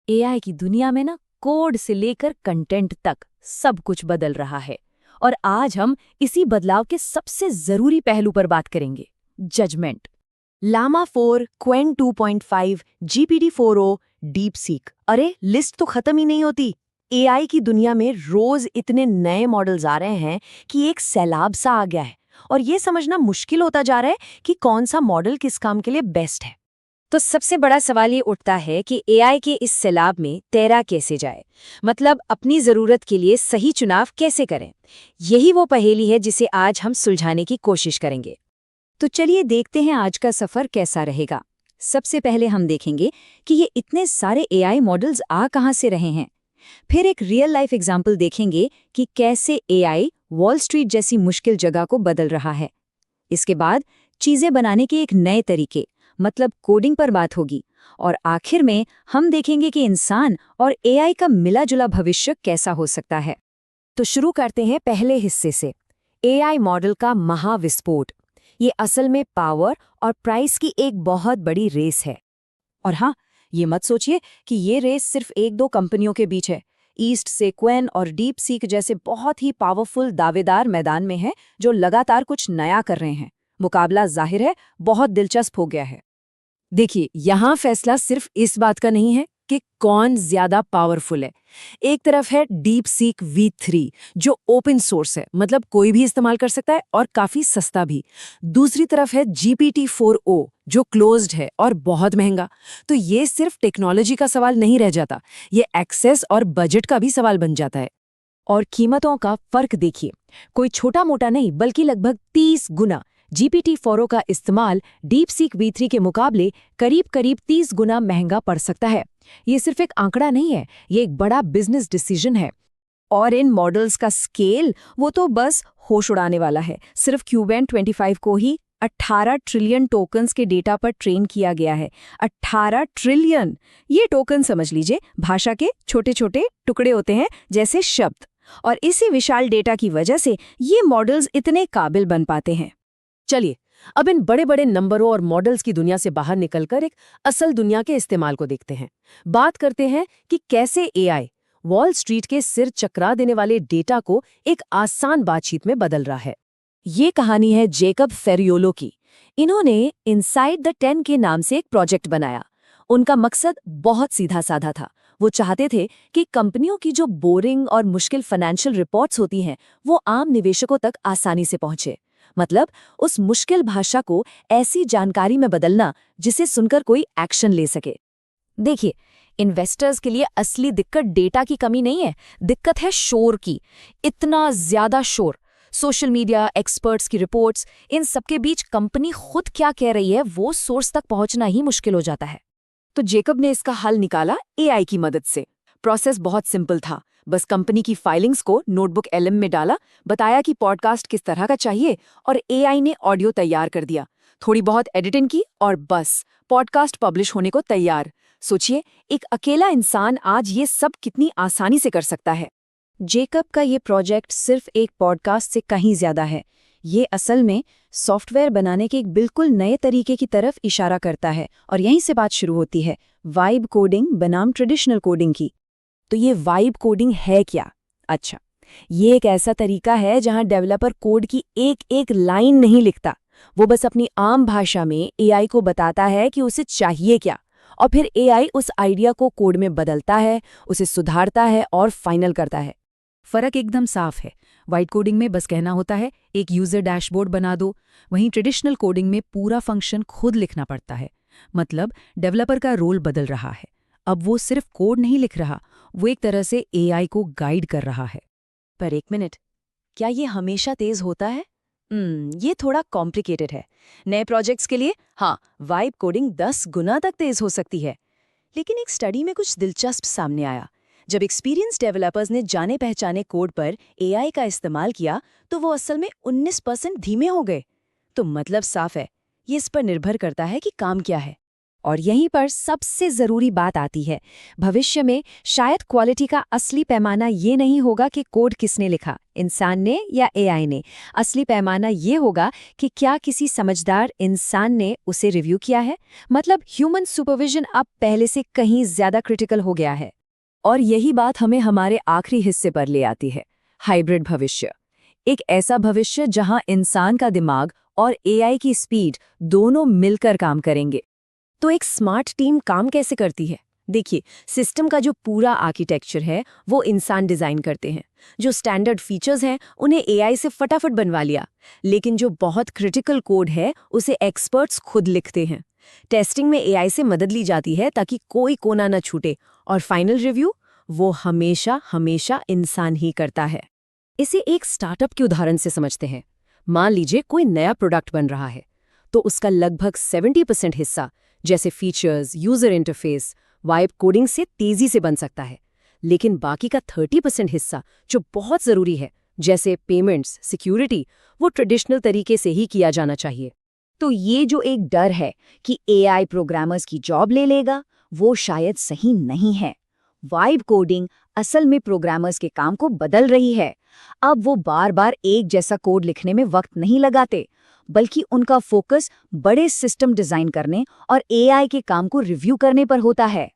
AI की दुनिया में ना कोड से लेकर कंटेंट तक सब कुछ बदल रहा है। और आज हम इसी बदलाव के सबसे जरूरी पहलू पर बात करेंगे, judgment. Llama 4, Qwen 2.5, GPT-4o, DeepSeek. अरे लिस्ट तो खत्म ही नहीं होती। एआई की दुनिया में रोज इतने नए मॉडल्स आ रहे हैं कि एक सैलाब सा आ गया है और ये समझना मुश्किल होता जा रहा है कि कौन सा मॉडल किस काम के लिए बेस्ट है। तो सबसे बड़ा सवाल ये उठता है कि एआई के इस सैलाब में तैरा कैसे जाए, मतलब अपनी जरूरत के लिए सही चुनाव कैसे करें। यही वो पहेली है जिसे आज हम सुलझाने की कोशिश करेंगे। तो चलिए देखते हैं आज का सफर कैसा रहेगा। सबसे पहले हम देखेंगे कि ये इतने सारे एआई मॉडल्स आ कहां से रहे हैं। फिर एक रियल लाइफ एग्जाम्पल देखेंगे कि कैसे एआई वॉल स्ट्रीट जैसी मुश्किल जगह को बदल रहा है। इसके बाद चीजें बनाने के एक नए तरीके, मतलब कोडिंग पर बात होगी। और आखिर में हम देखेंगे कि इंसान और एआई का मिला जुला भविष्य कैसा हो सकता है। तो शुरू करते हैं पहले हिस्से से, एआई मॉडल का महाविस्फोट। ये असल में पावर और प्राइस की एक बहुत बड़ी रेस है। और हाँ, ये मत सोचिए कि ये रेस सिर्फ एक दो कंपनियों के बीच है। ईस्ट से क्वेन और डीप सीक जैसे बहुत ही पावरफुल दावेदार मैदान में हैं जो लगातार कुछ नया कर रहे हैं। मुकाबला जाहिर है बहुत दिलचस्प हो गया है। देखिए, यहाँ फैसला सिर्फ इस बात का नहीं है कि कौन ज्यादा पावरफुल है। एक तरफ है डीप सीक V3 जो ओपन सोर्स है, मतलब कोई भी इस्तेमाल कर सकता है और काफी सस्ता भी। दूसरी तरफ है GPT-4o जो क्लोज्ड है और बहुत महंगा। तो ये सिर्फ टेक्नोलॉजी का सवाल नहीं रह जाता, ये एक्सेस और बजट का भी सवाल बन जाता है। और कीमतों का फर्क देखिए, कोई छोटा मोटा नहीं बल्कि लगभग 30 गुना। GPT-4o का इस्तेमाल DeepSeek V3 के मुकाबले करीब करीब 30 गुना महंगा पड़ सकता है। ये सिर्फ एक आंकड़ा नहीं है, ये एक बड़ा बिजनेस डिसीजन है। और इन मॉडल्स का स्केल वो तो बस होश उड़ाने वाला है। सिर्फ क्यूबेन 25 को ही 18 ट्रिलियन टोकन्स के डेटा पर ट्रेन किया गया है। 18 ट्रिलियन! ये टोकन समझ लीजिए भाषा के छोटे छोटे टुकड़े होते हैं, जैसे शब्द। और इसी विशाल डेटा की वजह से ये मॉडल्स इतने काबिल बन पाते हैं। चलिए अब इन बड़े बड़े नंबरों और मॉडल्स की दुनिया से बाहर निकलकर एक असल दुनिया के इस्तेमाल को देखते हैं। बात करते हैं कि कैसे एआई वॉल स्ट्रीट के सिर चकरा देने वाले डेटा को एक आसान बातचीत में बदल रहा है। ये कहानी है जेकब फेरियोलो की। इन्होंने इनसाइड द 10 के नाम से एक प्रोजेक्ट बनाया। उनका मकसद बहुत सीधा साधा था। वो चाहते थे कि कंपनियों की जो बोरिंग और मुश्किल फाइनेंशियल रिपोर्ट्स होती हैं वो आम निवेशकों तक आसानी से पहुंचे। मतलब उस मुश्किल भाषा को ऐसी जानकारी में बदलना जिसे सुनकर कोई एक्शन ले सके। देखिए, इन्वेस्टर्स के लिए असली दिक्कत डेटा की कमी नहीं है, दिक्कत है शोर की। इतना ज्यादा शोर, सोशल मीडिया, एक्सपर्ट्स की रिपोर्ट्स, इन सबके बीच कंपनी खुद क्या कह रही है वो सोर्स तक पहुंचना ही मुश्किल हो जाता है। तो जेकब ने इसका हल निकाला एआई की मदद से। प्रोसेस बहुत सिंपल था, बस कंपनी की फाइलिंग्स को नोटबुक LM में डाला, बताया कि पॉडकास्ट किस तरह का चाहिए और एआई ने ऑडियो तैयार कर दिया। थोड़ी बहुत एडिटिंग की और बस पॉडकास्ट पब्लिश होने को तैयार। सोचिए, एक अकेला इंसान आज ये सब कितनी आसानी से कर सकता है। जेकब का ये प्रोजेक्ट सिर्फ एक पॉडकास्ट से कहीं ज्यादा है। ये असल में सॉफ्टवेयर बनाने के एक बिल्कुल नए तरीके की तरफ इशारा करता है। और यहीं से बात शुरू होती है वाइब कोडिंग बनाम ट्रेडिशनल कोडिंग की। तो ये वाइब कोडिंग है क्या? अच्छा, ये एक ऐसा तरीका है जहां डेवलपर कोड की एक एक लाइन नहीं लिखता। वो बस अपनी आम भाषा में एआई को बताता है कि उसे चाहिए क्या, और फिर एआई उस आइडिया को कोड में बदलता है, उसे सुधारता है और फाइनल करता है। फर्क एकदम साफ है। वाइट कोडिंग में बस कहना होता है एक यूजर डैशबोर्ड बना दो, वहीं ट्रेडिशनल कोडिंग में पूरा फंक्शन खुद लिखना पड़ता है। मतलब डेवलपर का रोल बदल रहा है। अब वो सिर्फ कोड नहीं लिख रहा, वो एक तरह से एआई को गाइड कर रहा है। पर एक मिनट, क्या ये हमेशा तेज होता है? ये थोड़ा कॉम्प्लिकेटेड है। नए प्रोजेक्ट्स के लिए हाँ, वाइब कोडिंग 10 गुना तक तेज हो सकती है। लेकिन एक स्टडी में कुछ दिलचस्प सामने आया। जब एक्सपीरियंस डेवलपर्स ने जाने पहचाने कोड पर एआई का इस्तेमाल किया तो वो असल में 19% धीमे हो गए। तो मतलब साफ है, ये इस पर निर्भर करता है कि काम क्या है। और यहीं पर सबसे ज़रूरी बात आती है। भविष्य में शायद क्वालिटी का असली पैमाना ये नहीं होगा कि कोड किसने लिखा, इंसान ने या एआई ने। असली पैमाना ये होगा कि क्या किसी समझदार इंसान ने उसे रिव्यू किया है। मतलब ह्यूमन सुपरविजन अब पहले से कहीं ज़्यादा क्रिटिकल हो गया है। और यही बात हमें हमारे आखिरी हिस्से पर ले आती है, हाइब्रिड भविष्य। एक ऐसा भविष्य जहां इंसान का दिमाग और एआई की स्पीड दोनों मिलकर काम करेंगे। तो एक स्मार्ट टीम काम कैसे करती है? देखिए, सिस्टम का जो पूरा आर्किटेक्चर है वो इंसान डिजाइन करते हैं। जो स्टैंडर्ड फीचर्स हैं उन्हें एआई से फटाफट बनवा लिया, लेकिन जो बहुत क्रिटिकल कोड है उसे एक्सपर्ट्स खुद लिखते हैं। टेस्टिंग में एआई से मदद ली जाती है ताकि कोई कोना न छूटे, और फाइनल रिव्यू वो हमेशा हमेशा इंसान ही करता है। इसे एक स्टार्टअप के उदाहरण से समझते हैं। मान लीजिए कोई नया प्रोडक्ट बन रहा है, तो उसका लगभग 70% हिस्सा, जैसे features, user interface, vibe coding से तेजी से बन सकता है। लेकिन बाकी का 30% हिस्सा जो बहुत जरूरी है, जैसे पेमेंट्स, सिक्योरिटी, वो ट्रेडिशनल तरीके से ही किया जाना चाहिए। तो ये जो एक डर है कि एआई प्रोग्रामर्स की जॉब ले लेगा, वो शायद सही नहीं है। वाइब कोडिंग असल में प्रोग्रामर्स के काम को बदल रही है। अब वो बार बार एक जैसा कोड लिखने में वक्त नहीं लगाते, बल्कि उनका फोकस बड़े सिस्टम डिजाइन करने और एआई के काम को रिव्यू करने पर होता है।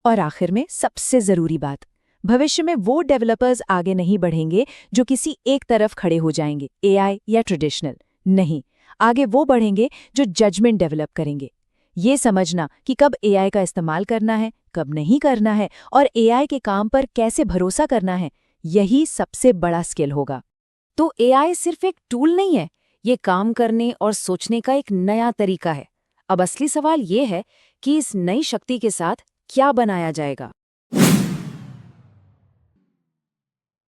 और आखिर में सबसे ज़रूरी बात, भविष्य में वो डेवलपर्स आगे नहीं बढ़ेंगे जो किसी एक तरफ खड़े हो जाएंगे, एआई या ट्रेडिशनल। नहीं, आगे वो बढ़ेंगे जो जजमेंट डेवलप करेंगे। ये समझना कि कब एआई का इस्तेमाल करना है, कब नहीं करना है, और एआई के काम पर कैसे भरोसा करना है, यही सबसे बड़ा स्किल होगा। तो एआई सिर्फ एक टूल नहीं है, ये काम करने और सोचने का एक नया तरीका है। अब असली सवाल ये है कि इस नई शक्ति के साथ क्या बनाया जाएगा।